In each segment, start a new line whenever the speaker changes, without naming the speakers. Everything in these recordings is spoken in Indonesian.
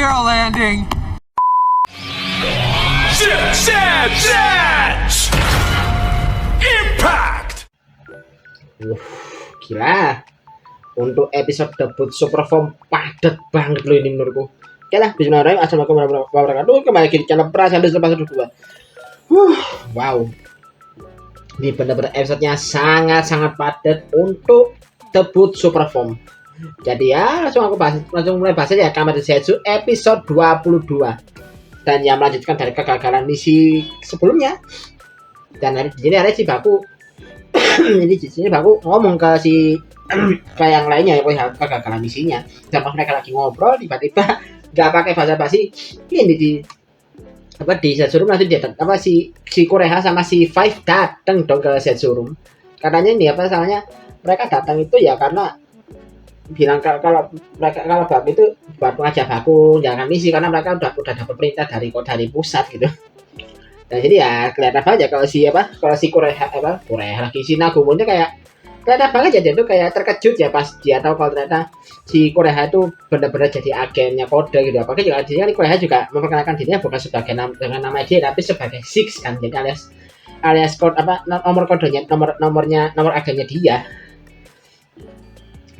zero landing.
Impact.
Gila. Untuk episode debut Superform padat banget loh ini menurutku. Oke lah, bismillahirrahmanirrahim. Assalamualaikum warahmatullahi wabarakatuh. Kembali lagi di channel Prasandes Lepas 2. Wow. Ini benar-benar episode-nya sangat-sangat padat untuk debut Superform. Jadi ya, langsung mulai bahas aja Kamen Rider Zetsu episode 22. Dan yang melanjutkan dari kegagalan misi sebelumnya. Dan hari si Baku jadi di sini Baku ngomong ke si ke yang lainnya ya kegagalan misinya. Dan pas mereka lagi ngobrol tiba-tiba nggak pakai basa-basi ini di Zetsurum nanti dia si Kureha sama si Five datang dong ke Zetsurum. Katanya ini soalnya mereka datang itu ya karena bilang kalau Baku itu buat ngajak Baku jangan misi karena mereka udah dapat perintah dari pusat gitu. Dan jadi ya kelihatan aja kalau si Kureha lagi si Nagumonya kayak kelihatan banget ya dia tuh kayak terkejut ya pas dia tahu kalau ternyata si Kureha itu benar-benar jadi agennya kode gitu. Apalagi juga dia Kureha juga memperkenalkan dirinya bukan sebagai dengan nama dia tapi sebagai Six kan, jadi alias kode nomor kodenya nomor agennya dia.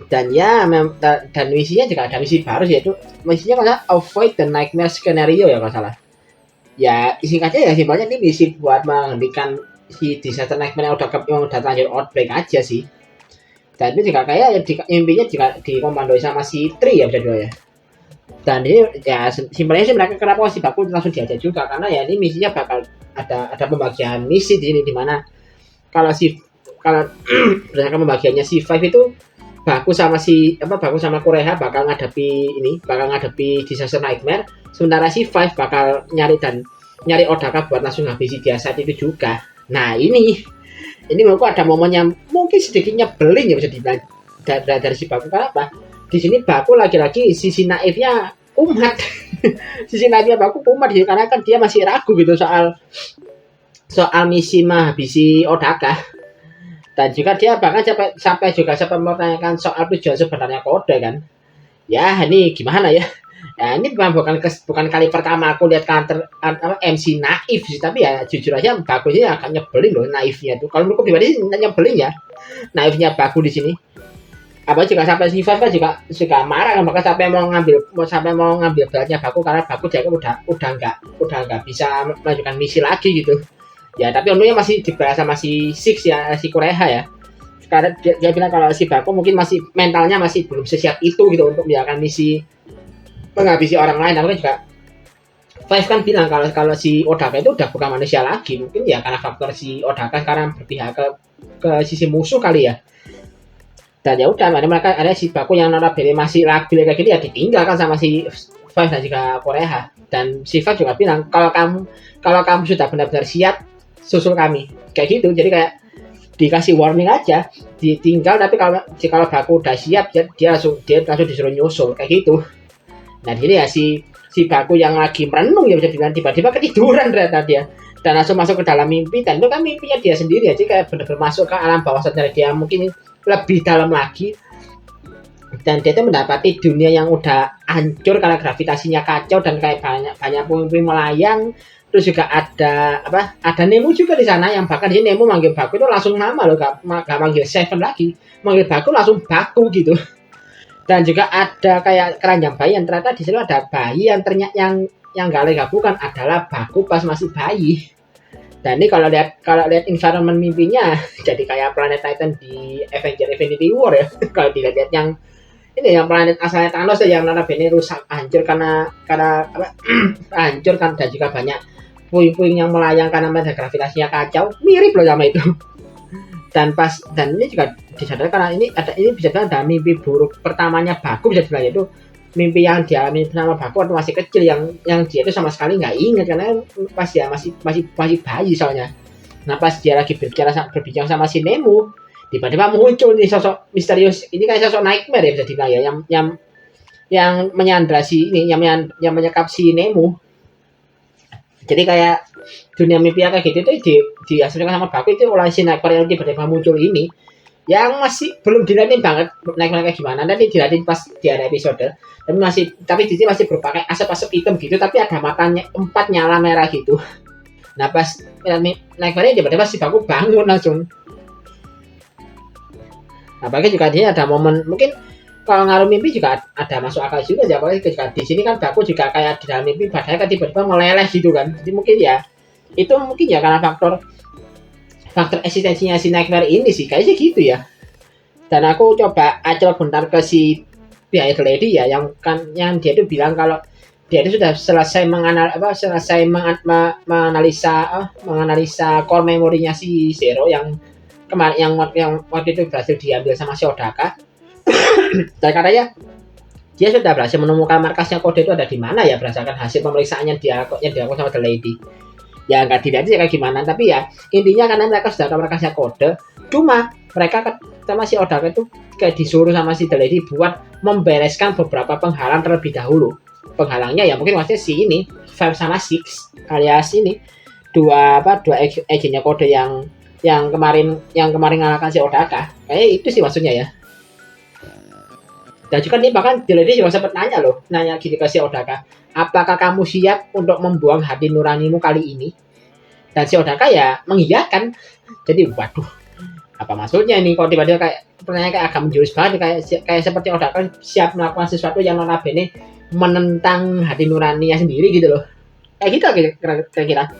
Dan ya dan misinya juga ada misi baru yaitu misinya kalau avoid the nightmare scenario ya kalau salah. Ya singkatnya ya simpelnya ini misi buat menghentikan si disaster nightmare yang udah terlanjur outbreak aja sih. Dan ini juga kayak intinya juga dikomandoi sama si Tri ya bisa dua ya. Dan ini ya simpelnya sih mereka kenapa si Baku langsung diajak juga karena ya ini misinya bakal ada pembagian misi di sini dimana kalau berdasarkan pembagiannya si Five itu Baku sama Kureha bakal ngadepi disaster nightmare, sementara si Five bakal nyari Odaka buat langsung habisi dia saat itu juga. Nah ini menurutku ada momen yang mungkin sedikit nyebelin ya bisa dibilang dari si Baku. Kenapa? Di sini Baku lagi-lagi sisi naifnya umat. Sisi naifnya Baku umat karena kan dia masih ragu gitu soal misi menghabisi Odaka. Dan juga dia bahkan sampai mempertanyakan soal tujuan sebenarnya kode kan. Ya ini gimana ya? Ya ini bukan kali pertama aku lihat karakter MC naif sih, tapi ya jujur aja Bakunya agak nyebelin loh naifnya tuh. Kalau menurutku pribadi nyebelin ya naifnya Baku di sini. Apa juga sampai si Five juga marah kan, bahkan sampai mau ngambil beratnya Baku karena Baku dia udah nggak bisa melanjutkan misi lagi gitu. Ya tapi untungnya masih dibalas sama si Six ya, si Kureha ya. Karena dia bilang kalau si Baku mungkin masih mentalnya masih belum sesiap itu gitu untuk menjalankan misi menghabisi orang lain. Tapi juga Five kan bilang kalau si Odaka itu udah bukan manusia lagi, mungkin ya karena faktor si Odaka sekarang berpihak ke sisi musuh kali ya. Dan ya udah mereka ada si Baku yang notabene masih labil kayak gini ya ditinggalkan sama si Five dan juga Kureha. Dan si Five juga bilang kalau kamu sudah benar-benar siap susul kami kayak gitu. Jadi kayak dikasih warning aja ditinggal, tapi kalau Baku udah siap dia langsung disuruh nyusul kayak gitu. Nah jadi ya si Baku yang lagi merenung ya bisa dibilang tiba-tiba ketiduran ternyata dia dan langsung masuk ke dalam mimpi. Dan itu kan mimpinya dia sendiri aja kayak benar-benar masuk ke alam bawah sadar dia mungkin lebih dalam lagi. Dan dia itu mendapati dunia yang udah hancur karena gravitasinya kacau dan kayak banyak puing-puing melayang. Terus juga ada Nemu juga di sana yang bahkan di Nemu manggil Baku itu langsung nama loh, gak manggil Seven lagi, manggil Baku langsung Baku gitu. Dan juga ada kayak keranjang bayi yang ternyata di sini ada bayi yang ternyata yang gak bukan adalah Baku pas masih bayi. Dan ini kalau lihat environment mimpinya jadi kayak planet Titan di Avengers Infinity War ya. Kalau dilihat yang ini yang planet asalnya Thanos yang notabene rusak hancur karena hancur kan, dan juga banyak puing-puing yang melayang karena gravitasinya kacau, mirip loh sama itu. Dan ini juga disadari karena ini bisa dibilang ada mimpi buruk pertamanya Baku bisa dibilang, yaitu mimpi yang dialami sama Baku waktu masih kecil yang dia itu sama sekali nggak ingat karena pas dia masih bayi soalnya. Nah pas dia lagi berbicara sama si Nemu, tiba-tiba muncul nih sosok misterius ini kayak sosok nightmare ya bisa dibilang ya, yang menyandra si ini yang menyekap si Nemu. Jadi kayak dunia mimpi kayak gitu itu dihasilkan sama Baku itu oleh si nightmare yang tiba-tiba muncul ini. yang masih belum dilatih banget naik-naiknya gimana, nanti dilatih pas di ada episode, tapi di sini masih berupa kayak asap-asap hitam gitu, tapi ada matanya 4 nyala merah gitu. Nah pas naik merah tiba-tiba si Baku bangun langsung. Nah bagi juga dia ada momen mungkin kalau ngaruh mimpi juga ada masuk akal juga ya, apalagi juga di sini kan Baku juga kayak di dalam mimpi badannya kan tiba-tiba meleleh gitu kan, jadi mungkin ya itu mungkin ya karena faktor eksistensinya si Nightmare ini sih kayaknya gitu ya. Dan aku coba acel bentar ke si Behind the Lady ya, yang dia itu bilang kalau dia itu sudah selesai menganalisa core memorinya si Zero yang kemarin yang waktu itu berhasil diambil sama si Odaka. Dan katanya dia sudah berhasil menemukan markasnya kode itu ada di mana ya berdasarkan hasil pemeriksaan yang dilakukan sama The Lady. Ya nggak dilihat kayak gimana, tapi ya intinya karena mereka sudah markasnya kode, cuma mereka sama si Odaka itu kayak disuruh sama si The Lady buat membereskan beberapa penghalang terlebih dahulu. Penghalangnya ya mungkin maksudnya si ini 5 sama 6 alias ini dua agennya kode yang kemarin ngalahkan si Odaka. Kayak itu sih maksudnya ya. Dan juga nih bahkan The Lady juga sempat nanya gini ke si Odaka, apakah kamu siap untuk membuang hati nuranimu kali ini? Dan si Odaka ya mengiyakan. Jadi waduh, apa maksudnya ini kalau tiba-tiba kayak pertanyaan kayak agak menjurus banget, kayak seperti Odaka siap melakukan sesuatu yang notabene menentang hati nuraninya sendiri gitu loh. Kayak gitu kira-kira.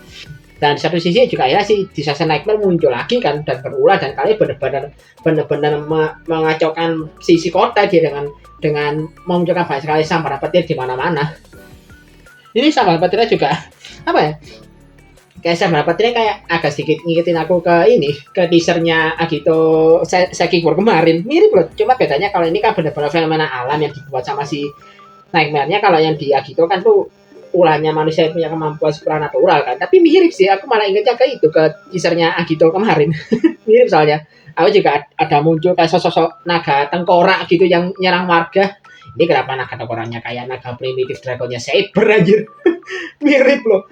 Dan di satu sisi juga ya si Disaster Nightmare muncul lagi kan dan berulah, dan kalian benar-benar mengacaukan sisi kota dia dengan memunculkan banyak sekali sambaran petir di mana-mana. Ini sambaran petirnya juga apa ya? Kayak sambaran petirnya kayak agak sedikit ngingetin aku ke teasernya Agito Psychic War kemarin. Mirip loh, cuma bedanya kalau ini kan benar-benar fenomena alam yang dibuat sama si Nightmare-nya. Kalau yang di Agito kan tuh ulahnya manusia punya kemampuan supranatural kan, tapi mirip sih, aku malah ingetnya ke teasernya Agito kemarin. Mirip soalnya aku juga ada muncul kayak sosok naga tengkorak gitu yang nyerang warga. Ini kenapa naga tengkoraknya kayak naga primitif dragonnya Saber anjir. Mirip loh,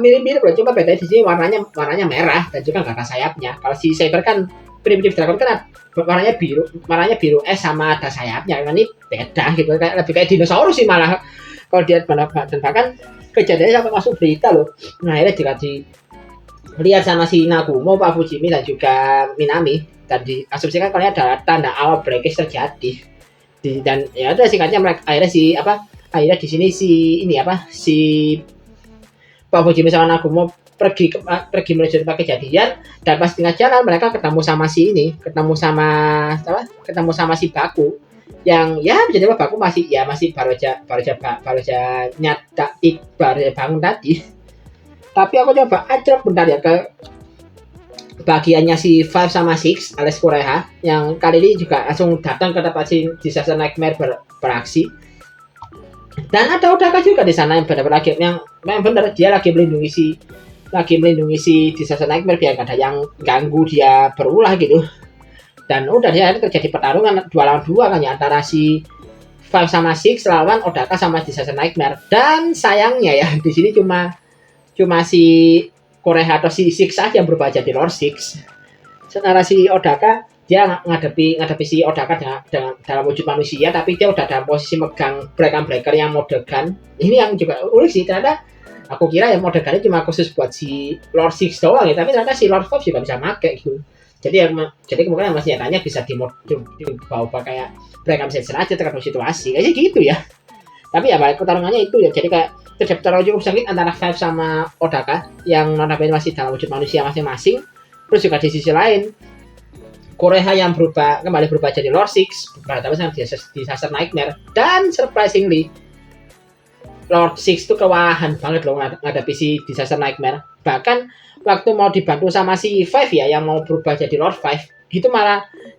mirip loh, cuma bedanya di sini warnanya merah dan juga nggak ada sayapnya. Kalau si Saber kan primitif dragon kan warnanya biru sama ada sayapnya. Ini beda gitu, lebih kayak dinosaurus sih malah kalau dia dan bahkan kejadiannya sampai masuk berita loh. Nah akhirnya juga dilihat sama si Nagumo, Pak Fujimi dan juga Minami, dan diasumsikan kalau ada tanda awal breakage terjadi. Dan ya udah singkatnya mereka akhirnya di sini si Pak Fujimi sama Nagumo pergi menuju tempat kejadian, dan pas tengah jalan mereka ketemu sama si Baku yang ya bisa jadi Baku masih baru aja bangun tadi. Tapi aku coba aja bentar ya ke bagiannya si 5 sama 6 alias Koreha yang kali ini juga langsung datang ke tempat si Disaster Nightmare beraksi. Dan ada Odaka juga di sana yang benar-benar dia lagi melindungi si Disaster Nightmare biar gak ada yang ganggu dia berulah gitu. Dan udah dia terjadi pertarungan 2 lawan 2 kan ya, antara si 5 sama 6 lawan Odaka sama Disaster Nightmare. Dan sayangnya ya di sini cuma si Koreha atau si 6 saja yang berubah jadi Lord 6. Sementara si Odaka dia ngadepi si Odaka dengan dalam wujud manusia, tapi dia udah dalam posisi megang breaker yang mode gun. Ini yang juga unik sih, ternyata aku kira yang mode gunnya cuma khusus buat si Lord 6 doang ya, tapi ternyata si Lord 5 juga bisa pakai gitu. Jadi kemungkinan masih nyatanya bisa dibawa kayak breaker sensor aja tergantung situasi kayaknya gitu ya. Tapi ya balik pertarungannya itu ya, jadi kayak terjadi pertarungan cukup sengit antara 5 sama Odaka yang notabene masih dalam wujud manusia masing-masing. Terus juga di sisi lain Koreha yang kembali berubah jadi Lord 6 berhadapan sama Disaster Nightmare, dan surprisingly Lord 6 itu kewalahan banget loh ngadapi si Disaster Nightmare. Bahkan waktu mau dibantu sama si 5 ya yang mau berubah jadi Lord 5, itu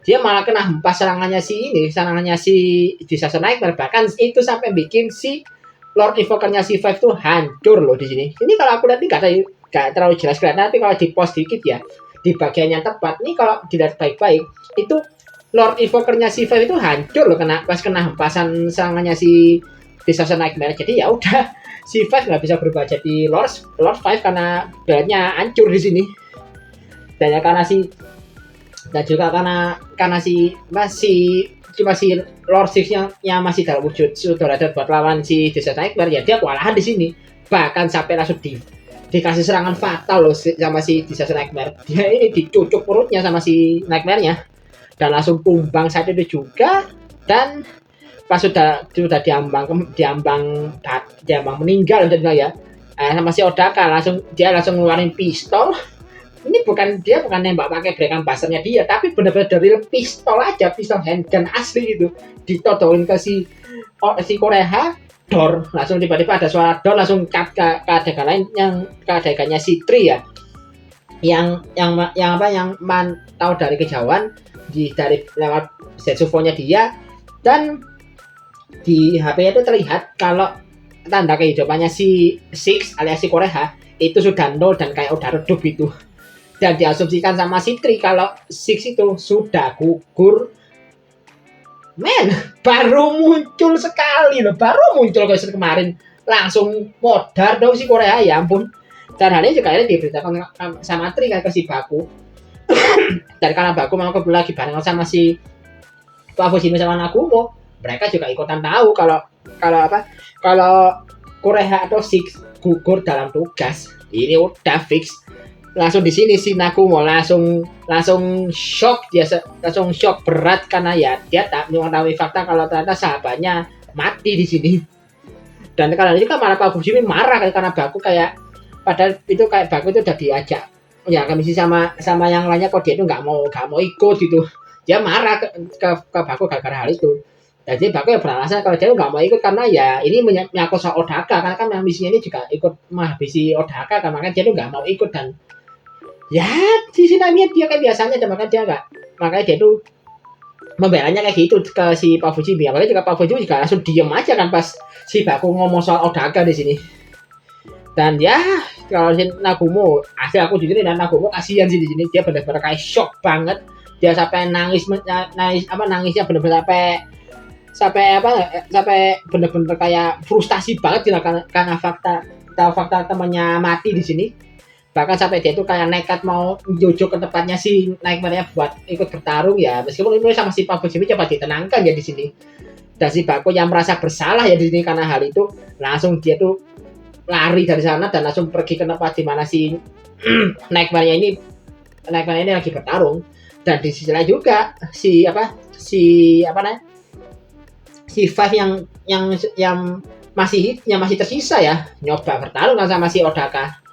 dia malah kena hempas serangannya si Disaster Nightmare. Bahkan itu sampai bikin si Lord Invoker-nya si 5 tuh hancur loh di sini. Ini kalau aku lihat ini gak terlalu jelas kelihatan, tapi kalau di post dikit ya di bagian yang tepat nih, kalau dilihat baik-baik itu Lord Invoker-nya si 5 itu hancur loh pas kena hempasan serangannya si Disaster Nightmare. Jadi ya udah si 5 nggak bisa berubah jadi Lord 5 karena beratnya hancur di sini. Dan ya karena si Dan juga karena si Lord Six yang masih dalam wujud Sudoradar buat lawan si Desa Nightmare, ya dia kewalahan di sini. Bahkan sampai langsung dikasih serangan fatal loh sama si Desa Nightmare. Dia ini dicucuk perutnya sama si Nightmare-nya dan langsung tumbang saat itu juga. Dan pas sudah diambang meninggal ya, sama si Odaka langsung ngeluarin pistol. Ini bukan nembak pakai breakan buster-nya dia, tapi benar-benar dari pistol aja, pistol handgun asli gitu, ditodolin ke si Koreha, door, langsung tiba-tiba ada suara door, langsung cut ke adegan lain, yang ke adegannya si Tri ya, yang tahu dari kejauhan dari lewat Zetsuvo-nya dia, dan di HP-nya itu terlihat kalau tanda kehidupannya si Six alias si Koreha itu sudah nol dan kayak udah redup itu. Dan diasumsikan sama si Tri kalau Six itu sudah gugur. Men, baru muncul sekali loh, baru muncul kayak kemarin, langsung modar dong si Korea, ya ampun. Dan hal ini juga akhirnya diberitakan sama Tri ke si Baku. Dan karena Baku mau lagi bareng sama si Pak Fujimi sama Nagumo, mereka juga ikutan tahu kalau Korea atau Six gugur dalam tugas. Ini udah fix. Langsung di sini si Nagumo langsung shock, dia langsung shock berat karena ya dia tak mengetahui fakta kalau ternyata sahabatnya mati di sini. Dan karena ini kan malah Pak Fujimi marah karena Baku kayak, padahal itu kayak Baku itu udah diajak ya kami sama yang lainnya, kok dia itu nggak mau ikut gitu. Dia marah ke Baku gara-gara hal itu. Jadi Baku ya beralasan kalau dia nggak mau ikut karena ya ini menyangkut soal Odaka, karena kan misinya ini juga ikut menghabisi Odaka, karena kan dia itu nggak mau ikut. Dan ya di sini dia kayak biasanya, dan makanya dia tuh membelanya kayak gitu ke si Pak Fujimi. Makanya juga Pak Fujimi juga langsung diem aja kan pas si Baku ngomong soal Odaka di sini. Dan ya kalau si Nagumo, aku jujur dan Nagumo kasihan sih di sini, dia benar-benar kayak shock banget. Dia sampai nangisnya benar-benar sampai benar-benar kayak frustasi banget karena fakta temannya mati di sini. Bahkan sampai dia itu kayak nekat mau jojo ke tempatnya si Nightmare-nya buat ikut bertarung ya, meskipun ini sama si Pak Fujimi coba ditenangkan ya di sini. Dan si Baku yang merasa bersalah ya di sini karena hal itu, langsung dia tuh lari dari sana dan langsung pergi ke tempat di mana si Nightmare-nya ini lagi bertarung. Dan di sisi lain juga si Five yang masih tersisa ya, nyoba bertarung sama si Odaka.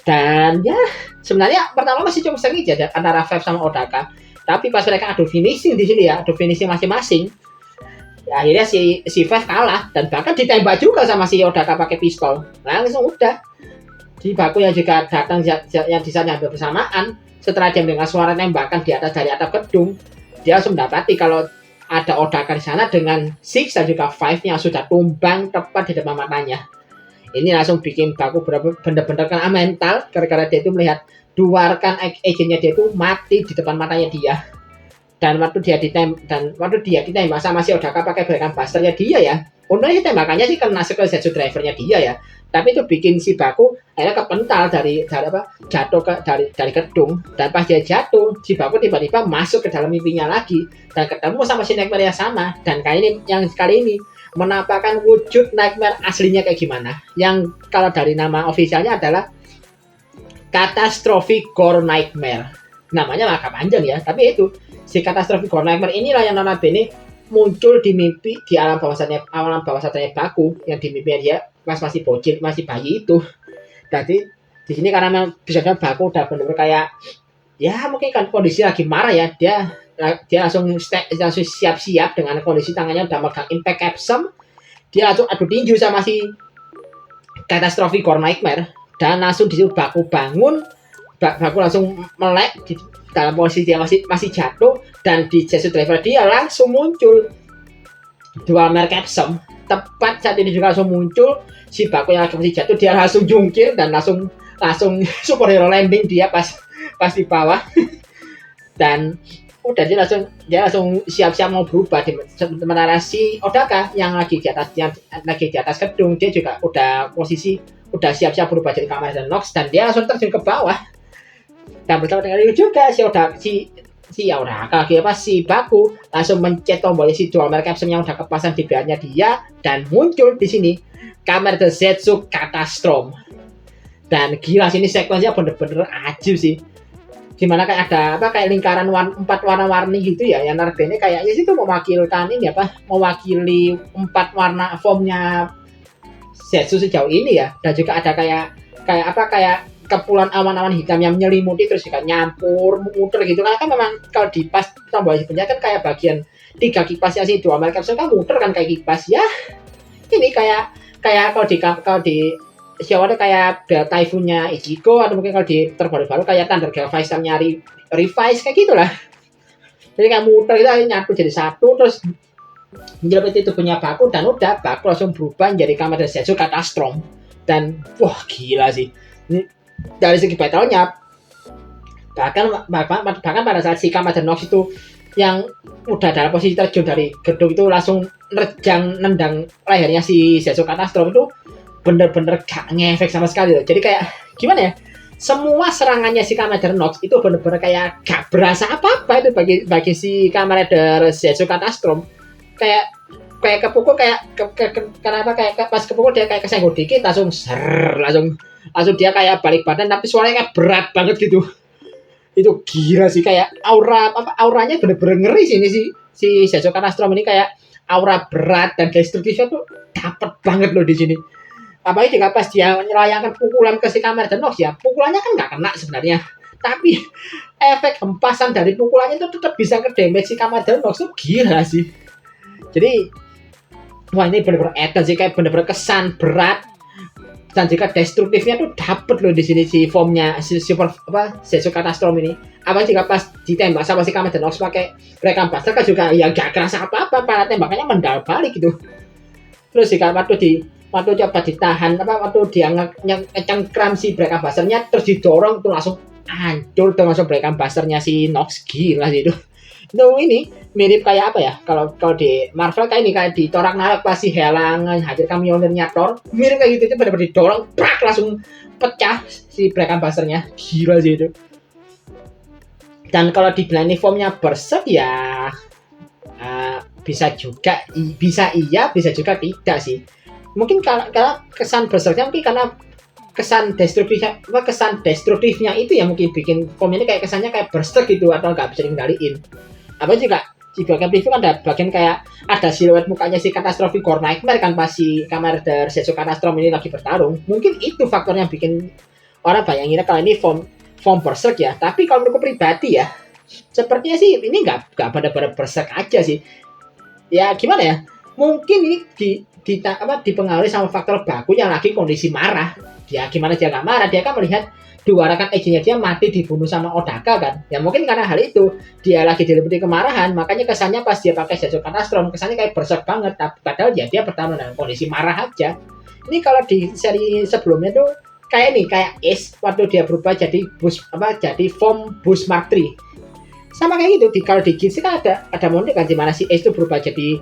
Dan ya sebenarnya pertama masih cukup sengit ya antara Five sama Odaka, tapi pas mereka adu finishing di sini ya, adu finishing masing-masing, ya akhirnya si Five kalah dan bahkan ditembak juga sama si Odaka pakai pistol. Langsung udah di Baku yang juga datang yang di sana hampir bersamaan. Setelah dia mendengar suara tembakan dari atap gedung, dia langsung mendapati kalau ada Odaka di sana dengan Six dan juga Five yang sudah tumbang tepat di depan matanya. Ini langsung bikin Baku bener-bener kena mental gara-gara dia itu melihat dua rekan agennya dia itu mati di depan matanya dia. Dan waktu dia ditembak sama si Odaka pakai breakan buster-nya dia ya, untungnya tembakannya sih kena ke Zetsu driver-nya dia ya. Tapi itu bikin si Baku akhirnya kepental jatuh dari gedung. Dan pas dia jatuh, si Baku tiba-tiba masuk ke dalam mimpinya lagi dan ketemu sama si Nightmare yang sama. Dan kali ini menampakkan wujud Nightmare aslinya kayak gimana. Yang kalau dari nama ofisialnya adalah Catastrophic Gore Nightmare. Namanya agak panjang ya, tapi itu si Catastrophic Gore Nightmare inilah yang notabene muncul di mimpi di alam bawah sadarnya Baku, yang di mimpinya dia pas masih bocil, masih bayi itu. Jadi di sini karena bisa Baku udah benar-benar kayak ya mungkin kan kondisi lagi marah ya, dia langsung siap-siap dengan kondisi tangannya udah megang impact capsule. Dia langsung adu tinju sama si Catastrophic Gore Nightmare dan langsung disuruh Baku bangun. Baku langsung melek di dalam posisi dia masih jatuh, dan di Zetsu driver dia langsung muncul dual mer capsule. Tepat saat ini juga langsung muncul si Baku yang masih jatuh, dia langsung jungkir dan langsung superhero landing dia pas di bawah. Dan udah dia langsung siap-siap mau berubah. Sementara si Odaka yang lagi di atas gedung, dia juga udah siap-siap berubah jadi Kamen Rider Nox, dan dia langsung terjun ke bawah. Dan bersama dengan itu juga si Yaudaka si Baku langsung mencet tombol si dual merek capsule yang udah kepasang di belakangnya dia, dan muncul di sini Kamen Zetsu Catastrom. Dan gila sini sekuensnya bener-bener ajib sih. Gimana kayak ada kayak lingkaran 4 warna-warni gitu ya, yang artinya kayaknya sih itu mewakilkan ini mewakili 4 warna formnya Zetsu sejauh ini ya. Dan juga ada kayak kepulan awan-awan hitam yang menyelimuti terus juga nyampur muter gitu kan memang kalau di pas tombol sebenarnya kan kayak bagian 3 kipasnya sih dua merek capsule kan muter kan kayak kipas ya. Ini kayak kalau di siapa kayak Typhoon-nya Ichigo, atau mungkin kalau di terbaru-baru kayak Thunder Galvizan-nya Revise kayak gitulah. Jadi kayak muter gitu nyatu jadi satu, terus menjepit itu punya Baku, dan udah Baku langsung berubah menjadi Kamen Zetsu Catastrom. Dan wah gila sih. Ini dari segi battle-nya bahkan pada saat si Kamen Nox itu yang udah dalam posisi terjun dari gedung itu langsung nendang lehernya si Zetsu Catastrom itu bener-bener gak ngefek sama sekali loh. Jadi kayak gimana ya, semua serangannya si Kamen Nox itu bener-bener kayak gak berasa apa-apa itu bagi si Kamen Zetsu Catastrom. Kayak kepukul kenapa kayak pas kepukul dia kayak kesenggol dikit langsung langsung dia kayak balik badan, tapi suaranya kayak berat banget gitu. Itu gila sih, kayak auranya bener-bener ngeri sih ini si Zetsu Catastrom ini, kayak aura berat dan destruktifnya tuh dapet banget loh di sini. Apalagi jika pas dia menyerayangkan pukulan ke si Kamen Nox ya, pukulannya kan nggak kena sebenarnya, tapi efek hempasan dari pukulannya itu tetap bisa ke-damage si Kamen Nox. Itu gila sih. Jadi wah ini bener-bener edan sih, kayak bener-bener kesan berat dan jika destruktifnya tuh dapet loh di sini si formnya si super Zetsu Catastrom ini. Apa jika pas ditembak sama si Kamen Nox pakai Breakan Buster kan juga ya gak kerasa apa-apa, para tembakannya mendal balik gitu. Terus jika waktu coba ditahan waktu dia ngecengkram si Breakan Buster-nya terus didorong tuh langsung hancur tuh langsung Breakan Buster-nya si Nox, gila sih itu. No, ini mirip kayak apa ya, kalau di Marvel kayak ini, kayak ditorak narik pas si halangan hadir kamionernya Thor, mirip kayak gitu, itu benar-benar didorong prak langsung pecah si Breakan Buster-nya, gila sih itu. Dan kalau dibilang ini formnya Berserk ya bisa juga bisa juga tidak sih. Mungkin karena kesan Berserknya mungkin karena kesan destruktifnya itu ya mungkin bikin form ini kayak kesannya kayak Berserk gitu, atau nggak bisa dikendaliin. Apa juga di bagian preview kan ada bagian kayak ada siluet mukanya si Catastrophic Gore Nightmare kan pas si Kamen Zetsu Catastrom ini lagi bertarung. Mungkin itu faktornya bikin orang bayanginnya kalau ini form Berserk ya. Tapi kalau menurutku pribadi ya, sepertinya sih ini nggak benar-benar Berserk aja sih. Ya gimana ya? Mungkin ini dipengaruhi sama faktor Baku yang lagi kondisi marah. Ya gimana dia nggak marah? Dia kan melihat dua rekan agentnya dia mati dibunuh sama Odaka kan. Ya mungkin karena hal itu dia lagi diliputi kemarahan, makanya kesannya pas dia pakai Zetsu Catastrom kesannya kayak Berserk banget. Padahal ya dia bertarung dalam kondisi marah aja. Ini kalau di seri sebelumnya tuh kayak Ace waktu dia berubah jadi form Boost Mark 3. Sama kayak gitu kalau di Gits kan ada momen kan di mana si Ace itu berubah jadi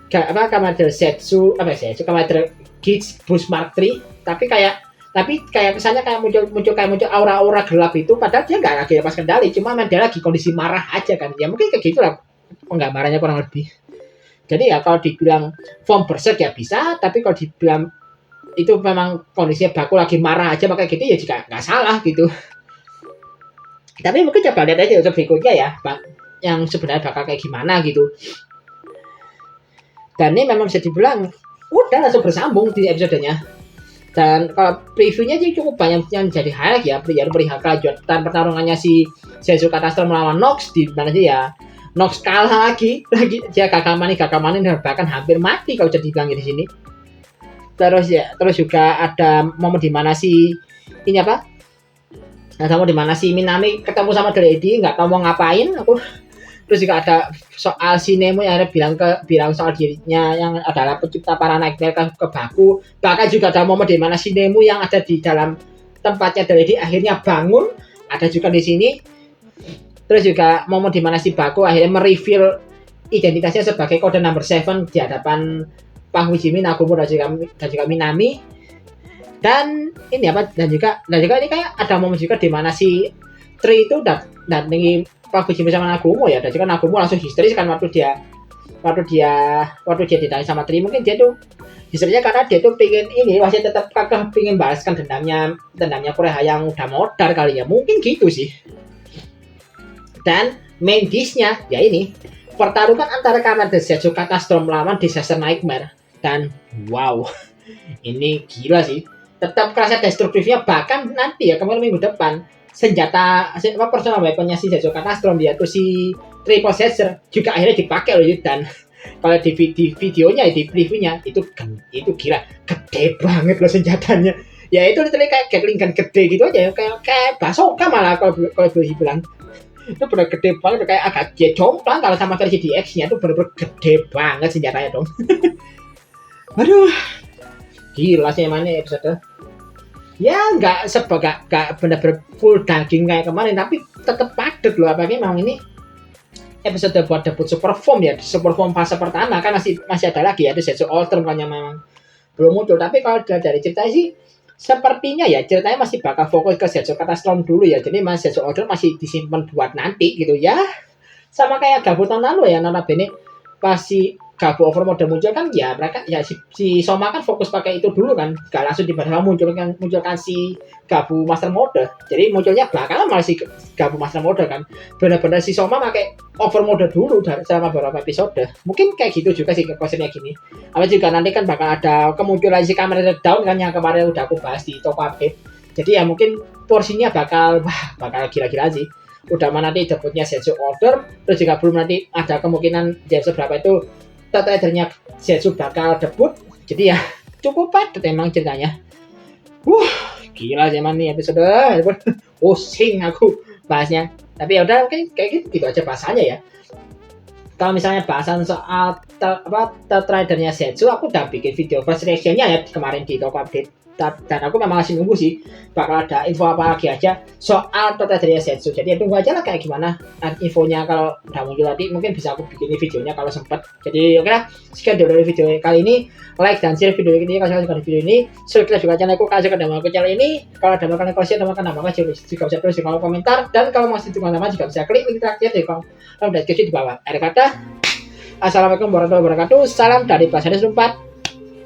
Kamen Zetsu Kamen Gits Boost Mark 3, tapi kayak kesannya kayak muncul aura-aura gelap itu, padahal dia nggak lagi lepas kendali, cuma dia lagi kondisi marah aja kan. Ya mungkin kayak gitulah penggambarannya kurang lebih. Jadi ya kalau dibilang form Berserk ya bisa, tapi kalau dibilang itu memang kondisinya Baku lagi marah aja makanya gitu ya juga nggak salah gitu. Tapi mungkin coba lihat aja untuk berikutnya ya, yang sebenarnya bakal kayak gimana gitu. Dan ini memang bisa dibilang udah langsung bersambung di episodenya. Dan kalau previewnya sih cukup banyak yang jadi highlight ya, perihal kelanjutan pertarungannya si Zetsu Catastrom melawan Nox, di mana sih ya Nox kalah lagi dia gagal manin dan bahkan hampir mati kalau jadi bilang di sini. Terus juga ada momen di mana si Minami ketemu sama The Lady nggak tahu mau ngapain aku. Terus juga ada soal si Nemo yang ada bilang soal dirinya yang adalah pencipta para nightmare ke Baku. Bahkan juga ada momen di mana si Nemo yang ada di dalam tempatnya The Lady akhirnya bangun. Ada juga di sini. Terus juga momen di mana si Baku akhirnya mereveal identitasnya sebagai kode number 7 di hadapan Pak Wijimi, Nagumo dan juga Minami. Dan ini dan juga ini kayak ada momen juga di mana si Tri itu datangi Pak Fujimi sama Nagumo ya, dan juga Nagumo langsung histeris kan waktu dia ditanya sama Tri. Mungkin dia tuh histerisnya karena dia tuh pengen ini masih tetap kakak pengen balaskan dendamnya Korea yang udah modal kali ya, mungkin gitu sih. Dan main dish-nya ya ini pertarungan antara Kamen Densetsu Catastrophe melawan Disaster Nightmare, dan wow, ini gila sih, tetap kerasa destruktifnya. Bahkan nanti ya kemarin minggu depan senjata personal weaponnya si Zetsu Catastrophe dia tuh si Triple Sensor juga akhirnya dipakai loh. Dan kalau di videonya di previewnya itu gila gede banget loh senjatanya ya, itu literally kayak Gatling gun gede gitu aja, kayak bazooka malah kalau boleh bilang. Itu bener gede banget, kayak agak jomplang kalau sama versi DX-nya tuh bener-bener gede banget senjatanya dong. Aduh, gila sih emangnya episode. Ya nggak bener-bener full daging kayak kemarin, tapi tetap padat loh. Apalagi memang ini episode buat debut super form ya, super form fase pertama kan masih ada lagi ya, ada Zetsu Ultra kan yang memang belum muncul. Tapi kalau dari ceritanya sih sepertinya ya ceritanya masih bakal fokus ke Zetsu Catastrophe dulu ya, jadi Mas Zetsu Ultra masih disimpan buat nanti gitu ya, sama kayak Gabu tahun lalu ya. Notabene pas si Gabu Overmode muncul kan ya mereka ya si Soma kan fokus pakai itu dulu kan, gak langsung tiba-tiba munculkan si Gabu Master Mode. Jadi munculnya belakangan malah si Gabu Master Mode kan, benar-benar si Soma pakai Overmode dulu selama beberapa episode. Mungkin kayak gitu juga sih konsepnya gini. Apa juga nanti kan bakal ada kemunculan si Kamen Rider Down kan yang kemarin udah aku bahas di Toko Update. Jadi ya mungkin porsinya bakal gila-gila sih. Udah mana nanti debutnya Zetsu Order, terus juga belum nanti ada kemungkinan di episode berapa itu Ridernya Zetsu bakal debut. Jadi ya cukup padat emang ceritanya. Gila sih emang nih episode. Pusing aku bahasnya. Tapi ya udah mungkin kayak gitu aja bahasanya ya. Kalau misalnya bahasan soal Ridernya Zetsu, aku udah bikin video first reaction-nya ya kemarin di Toko Update. Dan aku memang masih nunggu sih bakal ada info apa lagi aja soal Ridernya Zetsu. Jadi ya tunggu aja lah kayak gimana infonya. Kalau udah muncul nanti mungkin bisa aku bikin videonya kalau sempat. Jadi oke lah, sekian dulu dari video kali ini. Like dan share video ini kalau suka video ini. Subscribe juga channelku kalau suka dengan channel ini. Kalau ada makanan kalian tambahkan nama juga bisa tulis di kolom komentar. Dan kalau masih teman-teman juga bisa klik link terakhir di kolom deskripsi di bawah. Akhir kata, assalamualaikum warahmatullahi wabarakatuh. Salam dari Plaza 412.